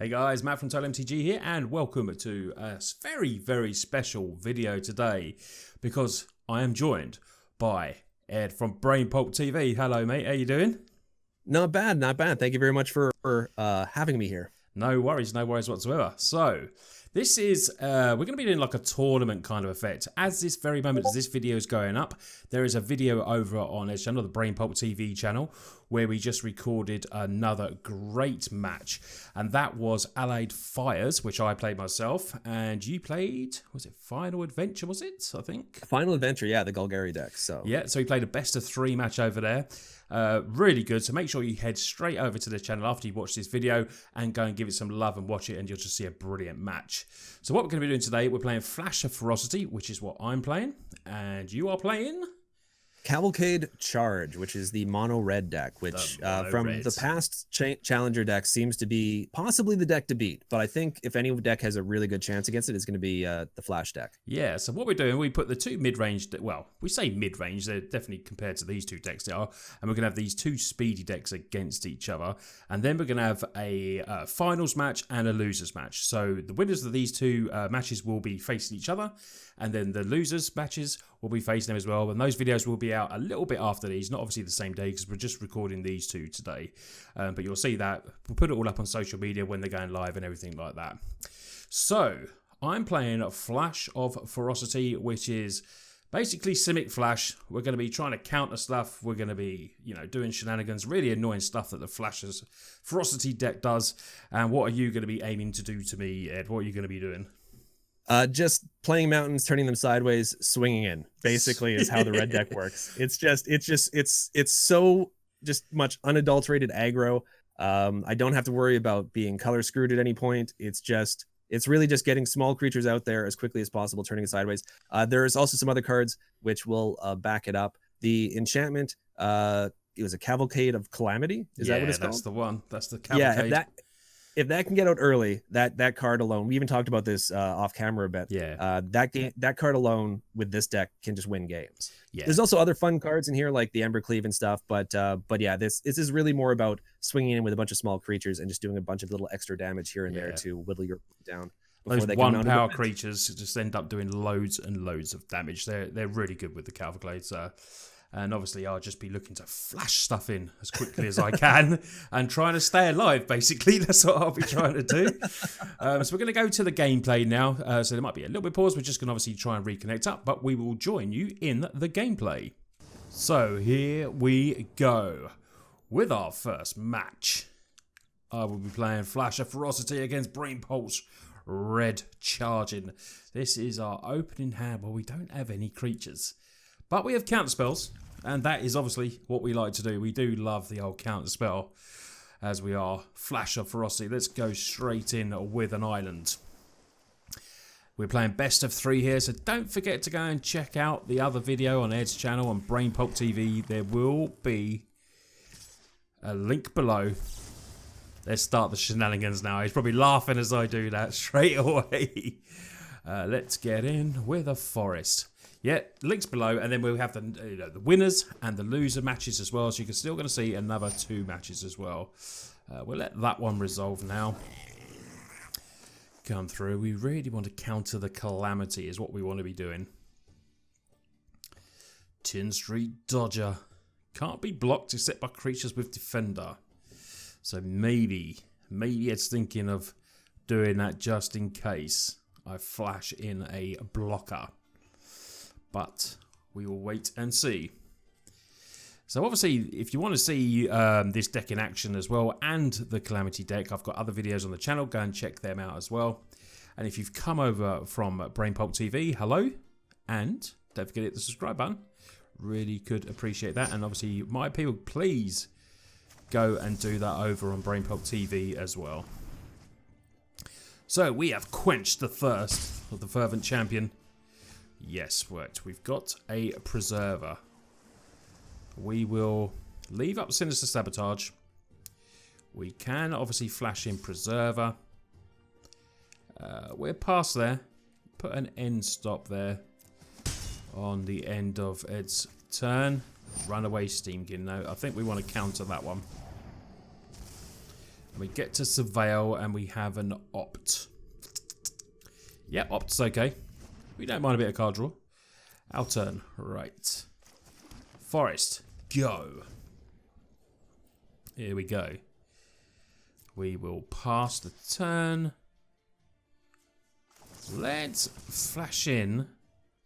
Hey guys, Matt from MTG here, and welcome to a very special video today because I am joined by Ed from BrainPulpTv. Hello mate, how you doing? Not bad, not bad. Thank you very much for having me here. No worries whatsoever. So, this is, we're going to be doing like a tournament kind of effect. As this very moment, as this video is going up, there is a video over on Ed's channel, the BrainPulpTv channel, where we just recorded another great match. And that was Allied Fires, which I played myself. And you played, was it Final Adventure, was it? I think. Final Adventure, yeah, the Golgari deck. So yeah, so we played a best of 3 match over there. Really good. So make sure you head straight over to the channel after you watch this video and go and give it some love and watch it, and you'll just see a brilliant match. So what we're going to be doing today, we're playing Flash of Ferocity, which is what I'm playing, and you are playing Cavalcade Charge, which is the mono red deck, which from the past challenger deck seems to be possibly the deck to beat. But I think if any deck has a really good chance against it, it's going to be the Flash deck. Yeah, so what we're doing, we put the two mid-range, well, we say mid-range, they're definitely compared to these two decks they are, and we're going to have these two speedy decks against each other, and then we're going to have a finals match and a losers match. So the winners of these two matches will be facing each other, and then the losers matches will be facing them as well, and those videos will be out a little bit after these, not obviously the same day because we're just recording these two today, but you'll see that we'll put it all up on social media when they're going live and everything like that. So I'm playing Flash of Ferocity, which is basically Simic Flash. We're going to be trying to counter stuff. We're going to be, you know, doing shenanigans, really annoying stuff that the Flash's Ferocity deck does. And what are you going to be aiming to do to me, Ed? What are you going to be doing? Just playing mountains, turning them sideways, swinging in. Basically, is how the red deck works. It's so just much unadulterated aggro. I don't have to worry about being color screwed at any point. It's really just getting small creatures out there as quickly as possible, turning it sideways. There's also some other cards which will back it up. The enchantment, it was a Cavalcade of Calamity. Is that what it's called? That's the one. That's the Cavalcade. Yeah, if that can get out early, that card alone, we even talked about this off camera a bit. Yeah. That card alone with this deck can just win games. Yeah. There's also other fun cards in here like the Embercleave and stuff, but yeah, this is really more about swinging in with a bunch of small creatures and just doing a bunch of little extra damage here and there to whittle your down. Those one power creatures just end up doing loads and loads of damage. They're really good with the Cavalcades. And obviously I'll just be looking to flash stuff in as quickly as I can and trying to stay alive, basically. That's what I'll be trying to do. So we're going to go to the gameplay now. So there might be a little bit of pause. We're just going to obviously try and reconnect up, but we will join you in the gameplay. So here we go with our first match. I will be playing Flash of Ferocity against BrainPulp's Red Charging. This is our opening hand where we don't have any creatures. But we have counter spells, and that is obviously what we like to do. We do love the old counter spell, as we are Flash of Ferocity. Let's go straight in with an island. We're playing best of 3 here, so don't forget to go and check out the other video on Ed's channel on BrainPulpTv. There will be a link below. Let's start the shenanigans now. He's probably laughing as I do that straight away. Let's get in with a forest. Yeah, links below, and then we'll have the winners and the loser matches as well, so you're still going to see another 2 matches as well. We'll let that one resolve now. Come through. We really want to counter the Calamity is what we want to be doing. Tin Street Dodger. Can't be blocked except by creatures with Defender. So maybe it's thinking of doing that just in case I flash in a blocker. But we will wait and see. So obviously, if you want to see this deck in action as well, and the Calamity deck, I've got other videos on the channel. Go and check them out as well. And if you've come over from BrainPulpTv, hello. And don't forget to hit the subscribe button. Really could appreciate that. And obviously, my people, please go and do that over on BrainPulpTv as well. So we have quenched the thirst of the fervent champion. Yes, right. We've got a Preserver. We will leave up Sinister Sabotage. We can obviously flash in Preserver. We're past there. Put an end stop there on the end of Ed's turn. Runaway Steamkin. No, I think we want to counter that one. And we get to Surveil and we have an Opt. Yeah, Opt's okay. We don't mind a bit of card draw. Our turn. Right. Forest. Go. Here we go. We will pass the turn. Let's flash in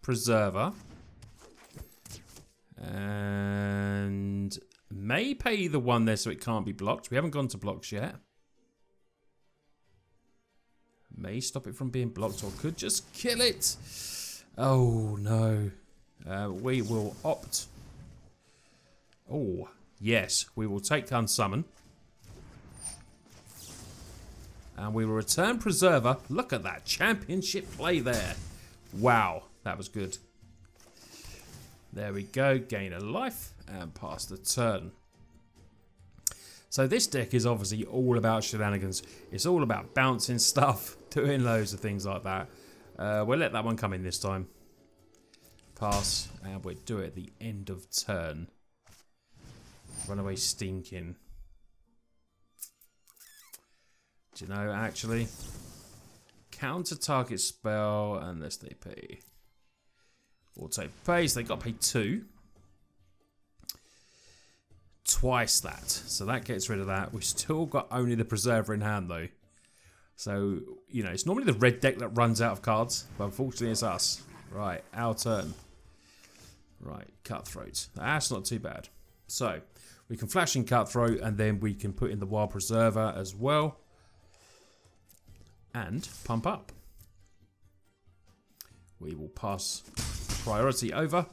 Preserver. And may pay the one there so it can't be blocked. We haven't gone to blocks yet. May stop it from being blocked or could just kill it. Oh no. We will opt. Oh, yes. We will take Unsummon. And we will return Preserver. Look at that championship play there. Wow, that was good. There we go. Gain a life and pass the turn. So this deck is obviously all about shenanigans. It's all about bouncing stuff, doing loads of things like that. We'll let that one come in this time. Pass, and we'll do it at the end of turn. Runaway Stinking. Do you know, actually? Counter target spell, unless they pay. Auto pays, they got to pay 2. Twice that. So that gets rid of that. We've still got only the Preserver in hand, though. So, you know, it's normally the red deck that runs out of cards. But unfortunately, it's us. Right, our turn. Right, Cutthroat. That's not too bad. So, we can flash in Cutthroat, and then we can put in the Wild Preserver as well. And pump up. We will pass priority over.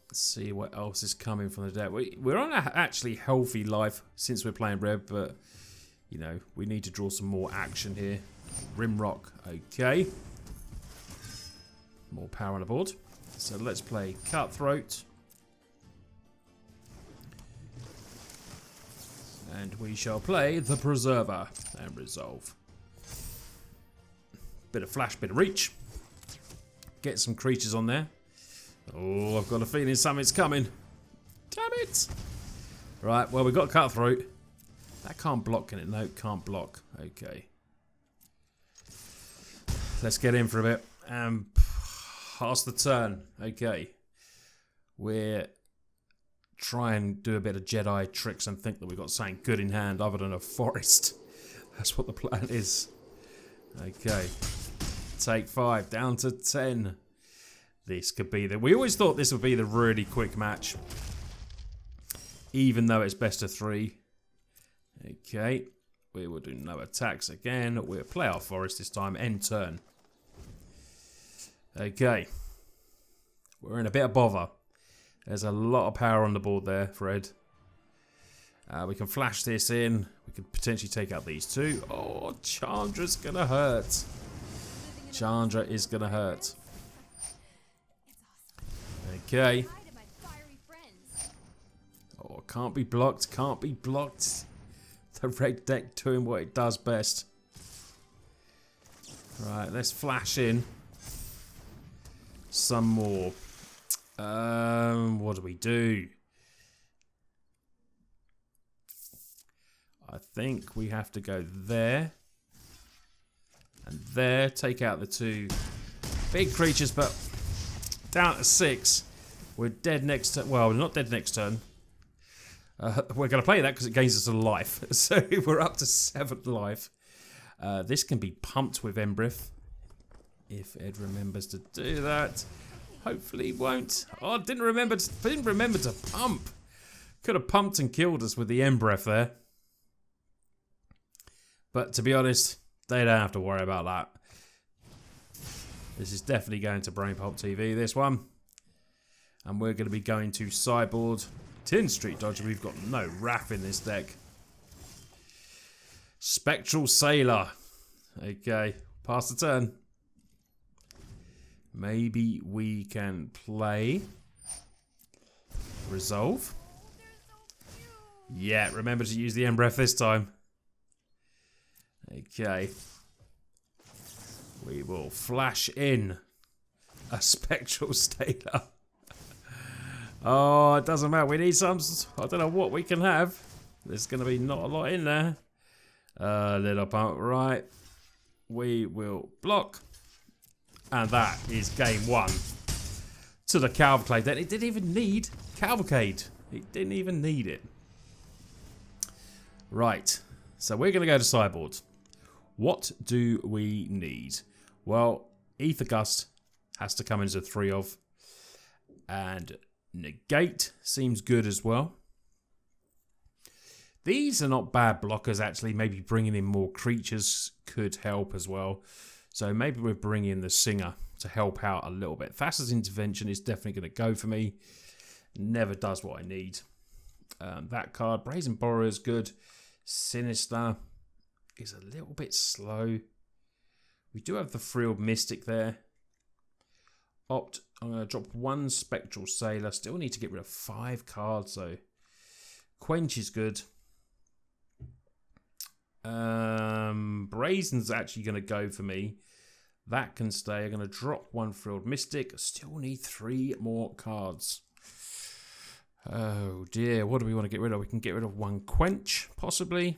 Let's see what else is coming from the deck. We're on a actually healthy life since we're playing red, but you know, we need to draw some more action here. Rimrock, okay. More power on the board. So let's play Cutthroat. And we shall play the Preserver and resolve. Bit of flash, bit of reach. Get some creatures on there. Oh, I've got a feeling something's coming. Damn it! Right, well, we've got Cutthroat. That can't block, can it? No, can't block. Okay. Let's get in for a bit and pass the turn. Okay. We're try and do a bit of Jedi tricks and think that we've got something good in hand other than a forest. That's what the plan is. Okay. Take 5, down to 10. This could be the... We always thought this would be the really quick match. Even though it's best of 3. Okay. We will do no attacks again. We'll play our forest this time. End turn. Okay. We're in a bit of bother. There's a lot of power on the board there, Fred. We can flash this in. We could potentially take out these 2. Oh, Chandra's going to hurt. Chandra is going to hurt. Okay. Oh, can't be blocked. Can't be blocked. The red deck doing what it does best. Right, let's flash in some more. What do we do? I think we have to go there and there. Take out the 2 big creatures, but down to 6. We're dead next turn. Well, we're not dead next turn. We're going to play that because it gains us a life. So we're up to 7 life. This can be pumped with Embrith if Ed remembers to do that. Hopefully he won't. Oh, didn't remember to pump. Could have pumped and killed us with the Embreth there. But to be honest, they don't have to worry about that. This is definitely going to BrainPulpTv, this one. And we're going to be going to sideboard. Tin Street Dodger, we've got no Wrath in this deck. Spectral Sailor. Okay, pass the turn. Maybe we can play Resolve. Yeah, remember to use the Embreth this time. Okay. We will flash in a Spectral Sailor. Oh, it doesn't matter. We need some... I don't know what we can have. There's going to be not a lot in there. Little bump right. We will block. And that is game 1 to the Cavalcade. Then it didn't even need Cavalcade. It didn't even need it. Right. So we're going to go to sideboard. What do we need? Well, Ether Gust has to come into 3 of. And Negate seems good as well. These are not bad blockers, actually. Maybe bringing in more creatures could help as well. So maybe we're bringing the Singer to help out a little bit. Thassa's Intervention is definitely going to go for me. Never does what I need. That card, Brazen Borrower, is good. Sinister is a little bit slow. We do have the Frilled Mystic there. Opt, I'm going to drop 1 Spectral Sailor. Still need to get rid of 5 cards, so Quench is good. Brazen's actually going to go for me. That can stay. I'm going to drop 1 Frilled Mystic. I still need 3 more cards. Oh dear, what do we want to get rid of? We can get rid of 1 Quench, possibly.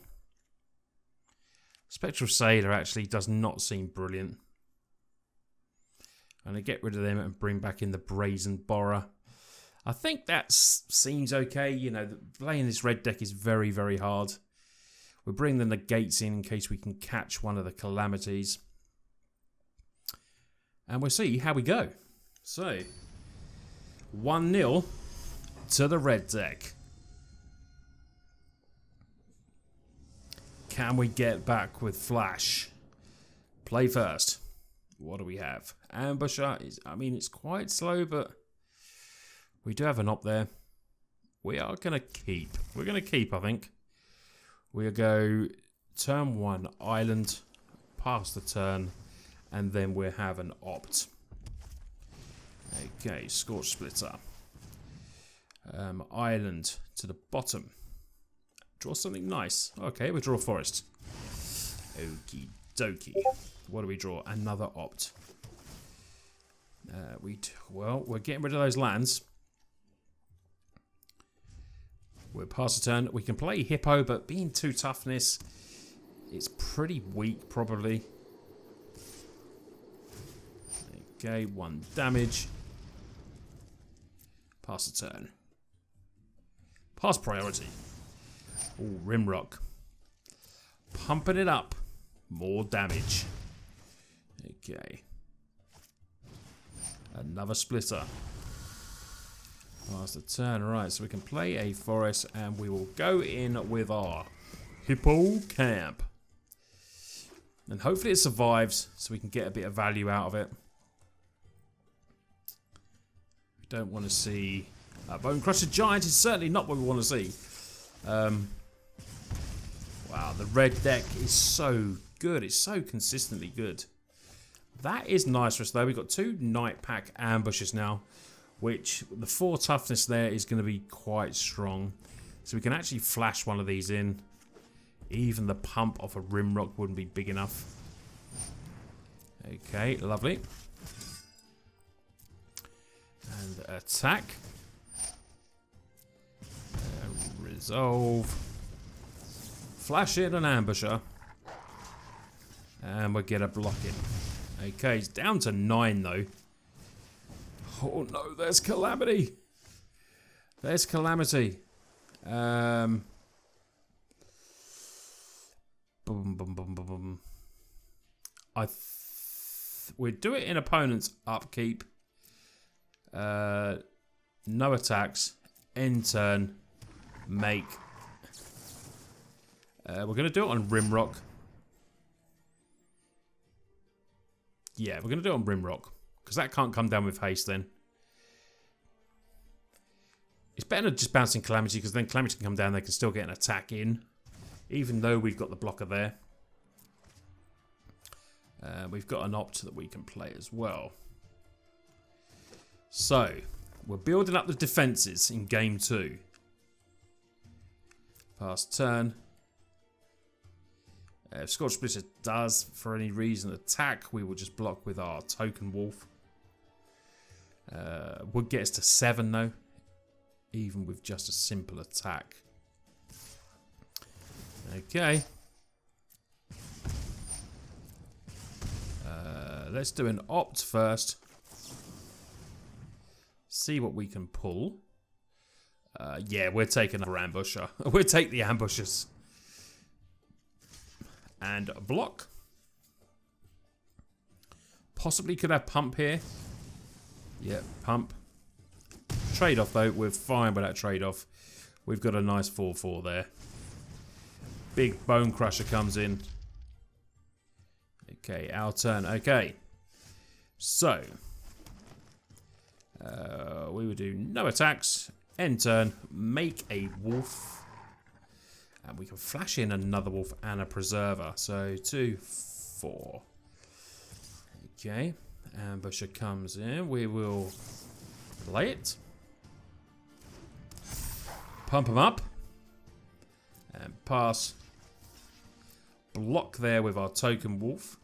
Spectral Sailor actually does not seem brilliant. I'm going to get rid of them and bring back in the Brazen Borrower. I think that seems okay. You know, playing this red deck is very, very hard. We'll bring the Negates in case we can catch one of the Calamities. And we'll see how we go. So, 1-0 to the red deck. Can we get back with Flash? Play first. What do we have? Ambusher is, I mean, it's quite slow, but we do have an op there. We are going to keep. We're going to keep, I think. We'll go turn 1 Island, pass the turn, and then we'll have an opt. Okay, Scorch Splitter. Island to the bottom. Draw something nice. Okay, we draw Forest. Okie dokie. What do we draw? Another opt. Well, we're getting rid of those lands. We'll pass a turn. We can play Hippo, but being 2 toughness, it's pretty weak, probably. Okay, 1 damage. Pass a turn. Pass priority. Oh, Rimrock. Pumping it up. More damage. Okay. Another Splitter. Pass the turn. Right, so we can play a Forest and we will go in with our Hippo Camp. And hopefully it survives so we can get a bit of value out of it. We don't want to see... Bone Crusher Giant is certainly not what we want to see. Wow, the red deck is so good. It's so consistently good. That is nice for us, though. We've got 2 Night Pack Ambushes now, which the 4 toughness there is going to be quite strong. So we can actually flash one of these in. Even the pump off a Rimrock wouldn't be big enough. Okay, lovely. And attack. Resolve. Flash in an Ambusher. And we'll get a block in. Okay, it's down to 9 though. Oh no, there's Calamity. There's Calamity. Boom, boom, boom, boom, boom. We'll do it in opponent's upkeep. No attacks. End turn. Make. We're going to do it on Rimrock. Yeah, we're going to do it on Rimrock. Because that can't come down with haste then. It's better than just bouncing Calamity, because then Calamity can come down, they can still get an attack in. Even though we've got the blocker there. We've got an opt that we can play as well. So, we're building up the defences in game 2. Pass turn. If Scorch Splitter does, for any reason, attack, we will just block with our Token Wolf. Would get us to 7 though, even with just a simple attack. Okay. Let's do an opt first. See what we can pull. Yeah, we're taking our ambusher. We'll take the ambushers. And block. Possibly could have pump here. Yeah, pump. Trade-off though, we're fine with that trade-off. We've got a nice 4-4 there. Big Bone Crusher comes in. Okay, our turn. Okay. So. We would do no attacks. End turn. Make a wolf. And we can flash in another wolf and a preserver. So 2, 4. Okay. Ambusher comes in. We will play it. Pump him up. And pass. Block there with our token wolf.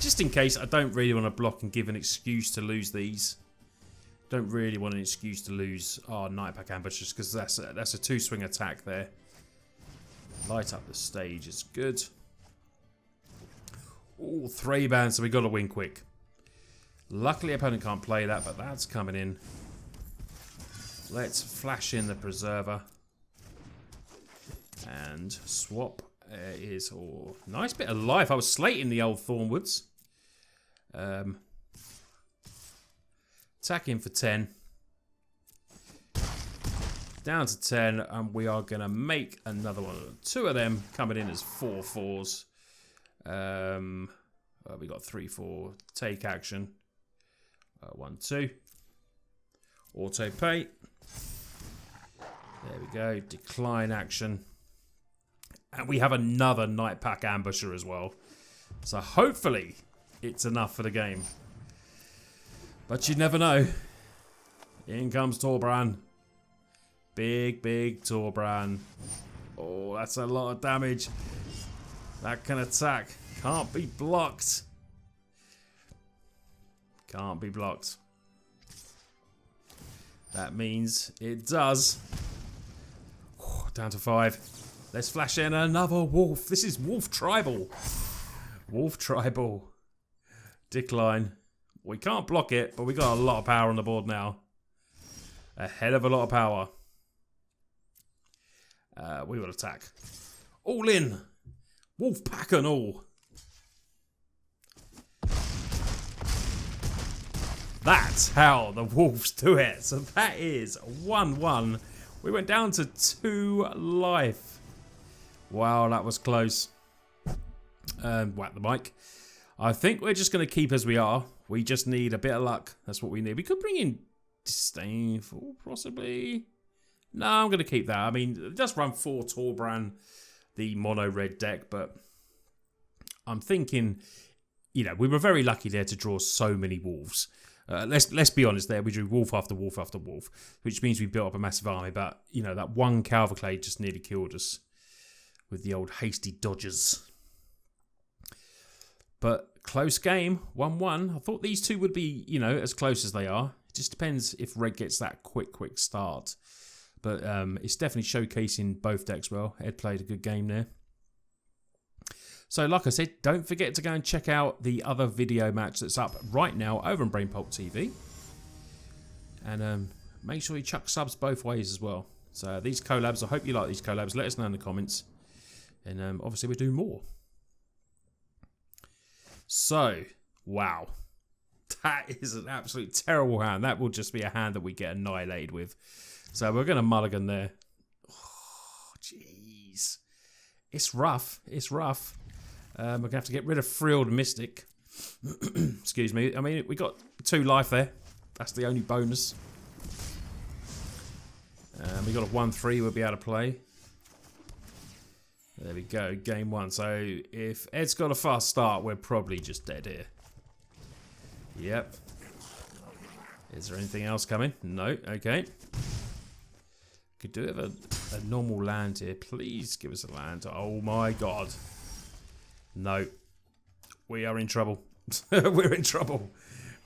Just in case I don't really want to block and give an excuse to lose these. Don't really want an excuse to lose our Night Pack ambushers because that's a 2-swing attack there. Light up the stage is good. All 3 bands, so we got to win quick. Luckily, opponent can't play that, but that's coming in. Let's flash in the preserver and swap. Is nice bit of life. I was slating the old Thornwoods. Attacking for 10. Down to 10, and we are going to make another one. 2 of them coming in as 4/4s. We got 3/4. Take action. 1, 2. Auto pay. There we go. Decline action. And we have another Night Pack ambusher as well. So hopefully it's enough for the game. But you never know. In comes Torbran. Big Torbran. Oh, that's a lot of damage. That can attack. Can't be blocked. Can't be blocked. That means it does. Down to 5. Let's flash in another wolf. This is Wolf Tribal. Wolf Tribal. Decline. We can't block it, but we got a lot of power on the board now. A hell of a lot of power. We will attack. All in. Wolf pack and all. That's how the Wolves do it. So that is 1-1. We went down to 2 life. Wow, that was close. Whack the mic. I think we're just going to keep as we are. We just need a bit of luck. That's what we need. We could bring in Disdainful, possibly. No, I'm going to keep that. I mean, it does run 4 Torbran, the mono red deck, but I'm thinking, you know, we were very lucky there to draw so many wolves. Let's be honest there. We drew wolf after wolf after wolf, which means we built up a massive army. But, you know, that one Cavalcade just nearly killed us with the old hasty dodgers. But close game, 1-1. I thought these two would be, you know, as close as they are. It just depends if red gets that quick start. But it's definitely showcasing both decks well. Ed played a good game there. So, like I said, don't forget to go and check out the other video match that's up right now over on BrainPulpTv. And make sure you chuck subs both ways as well. So, these collabs, I hope you like these collabs. Let us know in the comments. And obviously, we'll do more. So, wow. That is an absolute terrible hand. That will just be a hand that we get annihilated with. So, we're going to mulligan there. Oh, jeez. It's rough. It's rough. We're going to have to get rid of Frilled Mystic. Excuse me. I mean, we got 2 life there. That's the only bonus. We got a 1-3 we'll be able to play. There we go. Game 1. So, if Ed's got a fast start, we're probably just dead here. Yep. Is there anything else coming? No. Okay. Could do it with a normal land here. Please give us a land. Oh my god. No. We are in trouble. We're in trouble.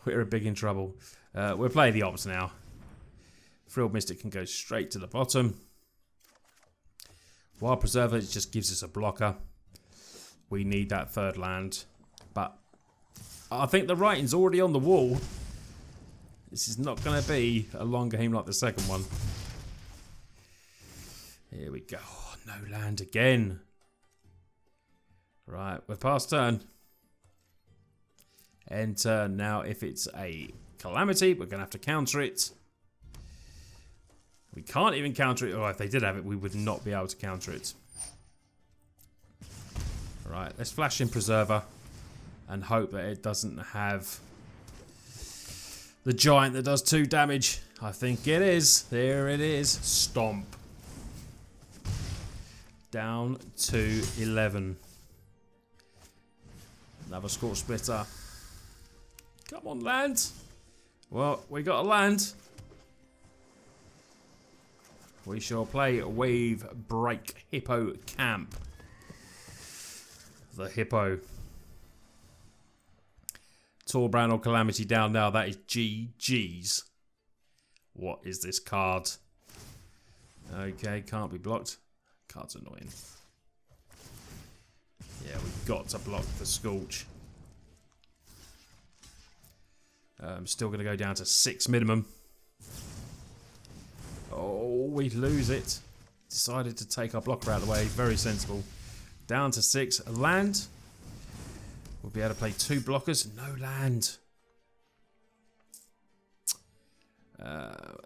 We're big in trouble. We'll play the ops now. Frilled Mystic can go straight to the bottom. Wild Preserver, it just gives us a blocker. We need that third land. But I think the writing's already on the wall. This is not going to be a long game like the second one. Here we go. Oh, no land again. Right, we're past turn. End turn. Now, if it's a Calamity, we're going to have to counter it. We can't even counter it. Or if they did have it, we would not be able to counter it. Right, let's flash in Preserver and hope that it doesn't have the giant that does 2 damage. I think it is. There it is. Stomp. Down to 11. Another Scorch Splitter. Come on, land. Well, we got a land. We shall play Wave Break Hippo Camp. The Hippo. Torbran or Calamity down now. That is GG's. What is this card? Okay, can't be blocked. Card's annoying. Yeah, we've got to block the Scorch. I'm still going to go down to 6 minimum. Oh, we lose it. Decided to take our blocker out of the way. Very sensible. Down to 6. A land. We'll be able to play 2 blockers. No land.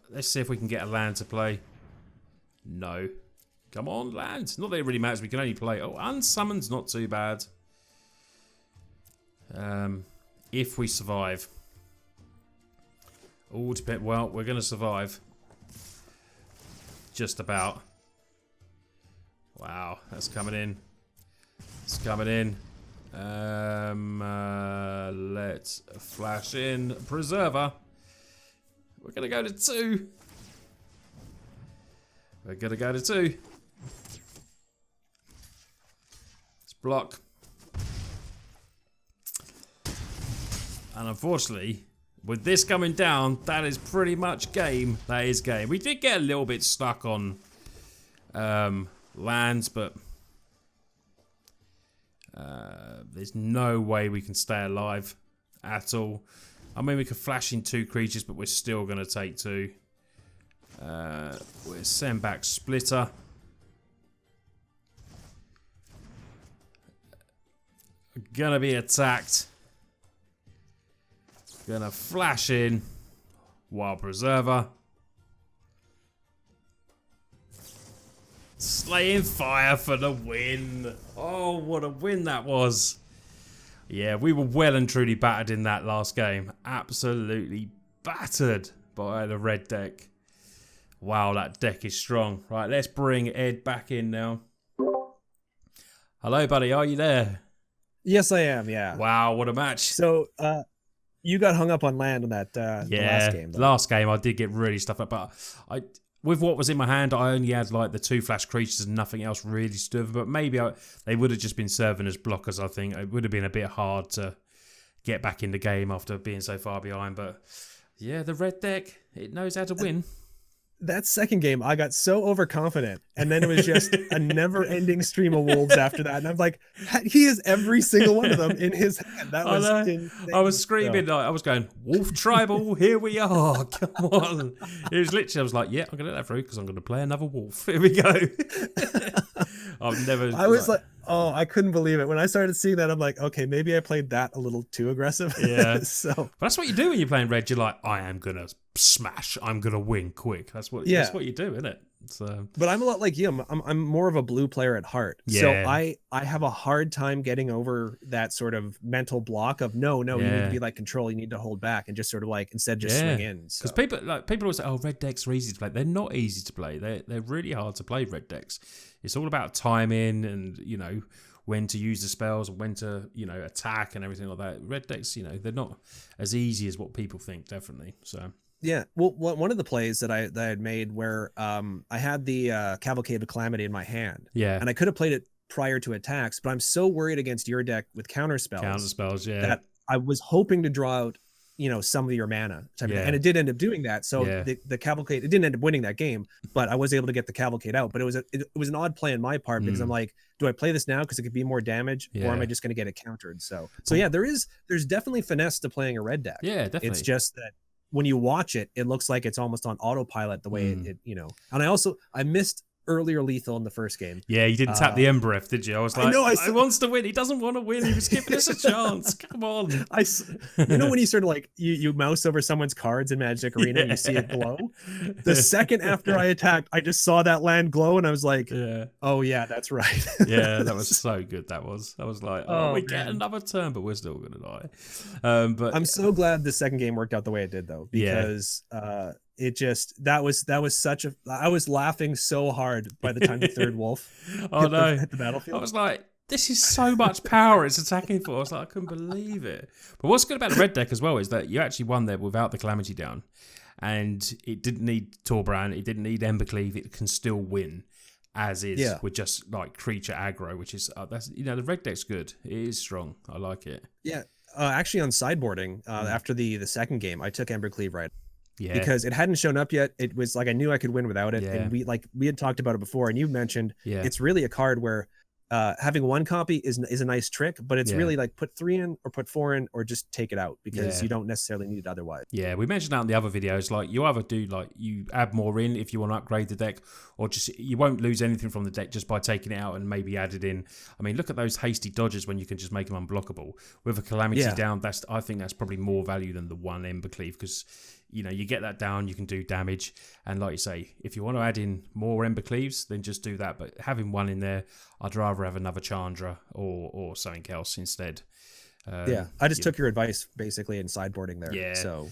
Let's see if we can get a land to play. No. Come on, land. Not that it really matters. We can only play... Oh, unsummoned's not too bad. If we survive. Oh, well, we're going to survive. Just about. Wow, that's coming in. It's coming in. Let's flash in Preserver. We're going to go to 2. We're going to go to 2. Let's block. And unfortunately, with this coming down, that is pretty much game. That is game. We did get a little bit stuck on lands, but there's no way we can stay alive at all. I mean, we could flash in 2 creatures, but we're still going to take 2. We'll send back Splitter. Gonna be attacked. Gonna flash in Wild Preserver. Slaying Fire for the win. Oh, what a win that was. Yeah, we were well and truly battered in that last game. Absolutely battered by the red deck. Wow, that deck is strong. Right, let's bring Ed back in now. Hello, buddy. Are you there? Yes, I am. Yeah. Wow, what a match. So, you got hung up on land on that the last game. Though. Last game I did get really stuff up, but with what was in my hand, I only had like the 2 flash creatures and nothing else really stood. But maybe they would have just been serving as blockers. I think it would have been a bit hard to get back in the game after being so far behind. But yeah, the red deck, it knows how to win. That second game, I got so overconfident, and then it was just a never-ending stream of wolves after that. And I'm like, he has every single one of them in his hand. That was insane. I was screaming, I was going, Wolf Tribal, here we are. Come on. It was literally, I was like, yeah, I'm going to let that through because I'm going to play another wolf. Here we go. I was like, oh, I couldn't believe it. When I started seeing that, I'm like, okay, maybe I played that a little too aggressive. Yeah. But that's what you do when you're playing red. You're like, I am going to smash. I'm going to win quick. That's what you do, isn't it? So, but I'm a lot like you. I'm more of a blue player at heart. Yeah. So I have a hard time getting over that sort of mental block of no, you need to be like control. You need to hold back and just sort of like instead just swing in. Because people always say, oh, red decks are easy to play. They're not easy to play. They're really hard to play. Red decks. It's all about timing and when to use the spells and when to attack and everything like that. Red decks, they're not as easy as what people think. Definitely. So. Yeah, well, one of the plays that I had made where I had the Cavalcade of Calamity in my hand, and I could have played it prior to attacks, but I'm so worried against your deck with counter spells, that I was hoping to draw out some of your mana type of Yeah. thing. And it did end up doing that. So Yeah. the Cavalcade, it didn't end up winning that game, but I was able to get the Cavalcade out. But it was an odd play on my part because I'm like, do I play this now because it could be more damage, or am I just going to get it countered? So yeah, there's definitely finesse to playing a red deck. Yeah, definitely. It's just that when you watch it, it looks like it's almost on autopilot the way it. And I missed earlier lethal in the first game. Yeah, you didn't tap the Embereth, did you? I was like, he wants to win. He doesn't want to win. He was giving us a chance. Come on. When you sort of like you mouse over someone's cards in Magic Arena and you see it glow. The second after I attacked, I just saw that land glow and I was like, oh yeah, that's right. Yeah, that was so good. I was like, we get another turn, but we're still gonna die. But I'm so glad the second game worked out the way it did, though, because it just that was such a. I was laughing so hard by the time the third wolf hit the battlefield. I was like, this is so much power it's attacking for. I was like, I couldn't believe it. But what's good about the red deck as well is that you actually won there without the Calamity down, and it didn't need Torbrand, it didn't need Embercleave. It can still win as is with just like creature aggro, which is that's the red deck's good. It is strong. I like it. Yeah, actually on sideboarding after the second game, I took Embercleave right. Yeah. Because it hadn't shown up yet. It was like I knew I could win without it. Yeah. And we had talked about it before, and you mentioned it's really a card where having one copy is a nice trick, but it's really like put 3 in or put 4 in or just take it out because you don't necessarily need it otherwise. Yeah, we mentioned that in the other videos. Like you either do you add more in if you want to upgrade the deck, or just you won't lose anything from the deck just by taking it out and maybe add it in. I mean, look at those hasty dodges when you can just make them unblockable. With a Calamity down, I think that's probably more value than the one Embercleave because you get that down, you can do damage. And like you say, if you want to add in more Embercleaves, then just do that. But having one in there, I'd rather have another Chandra or something else instead. I just took your advice basically in sideboarding there. Yeah. So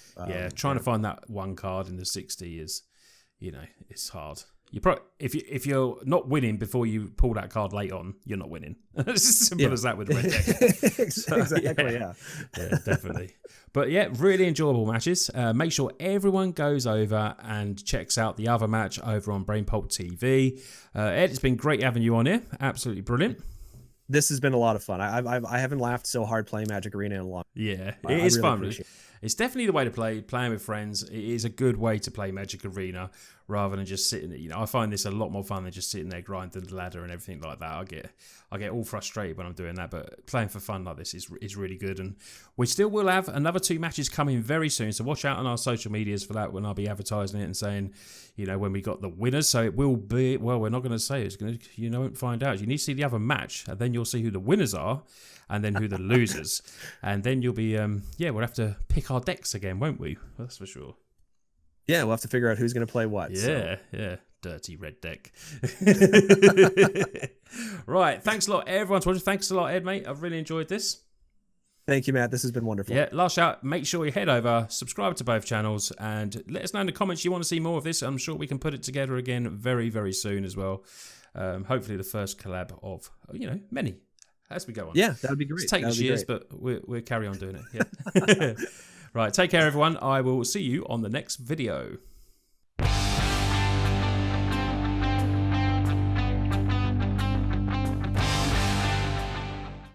trying to find that one card in the 60 is, it's hard. If you're not winning before you pull that card late on, you're not winning. It's as simple as that with the red deck. Exactly. Yeah, definitely. But yeah, really enjoyable matches. Make sure everyone goes over and checks out the other match over on BrainPulpTv. Ed, it's been great having you on here. Absolutely brilliant. This has been a lot of fun. I haven't laughed so hard playing Magic Arena in a long time. Yeah, it is fun. It's definitely the way to play. Playing with friends, it is a good way to play Magic Arena rather than just sitting. I find this a lot more fun than just sitting there grinding the ladder and everything like that. I get all frustrated when I'm doing that, but playing for fun like this is really good. And we still will have another 2 matches coming very soon, so watch out on our social medias for that when I'll be advertising it and saying, when we got the winners. So it will be, we're not going to say it's going to, won't find out. You need to see the other match, and then you'll see who the winners are, and then who the losers, and then you'll be, we'll have to pick our decks again, won't we? Well, that's for sure. Yeah, we'll have to figure out who's going to play what. Yeah. Dirty red deck. Right, thanks a lot, everyone. Thanks a lot, Ed, mate. I've really enjoyed this. Thank you, Matt. This has been wonderful. Yeah, last shout, make sure you head over, subscribe to both channels, and let us know in the comments you want to see more of this. I'm sure we can put it together again very, very soon as well. Hopefully the first collab of, many as we go on. Yeah, that would be great. It's taken years, but we'll carry on doing it. Yeah. Right, take care, everyone. I will see you on the next video.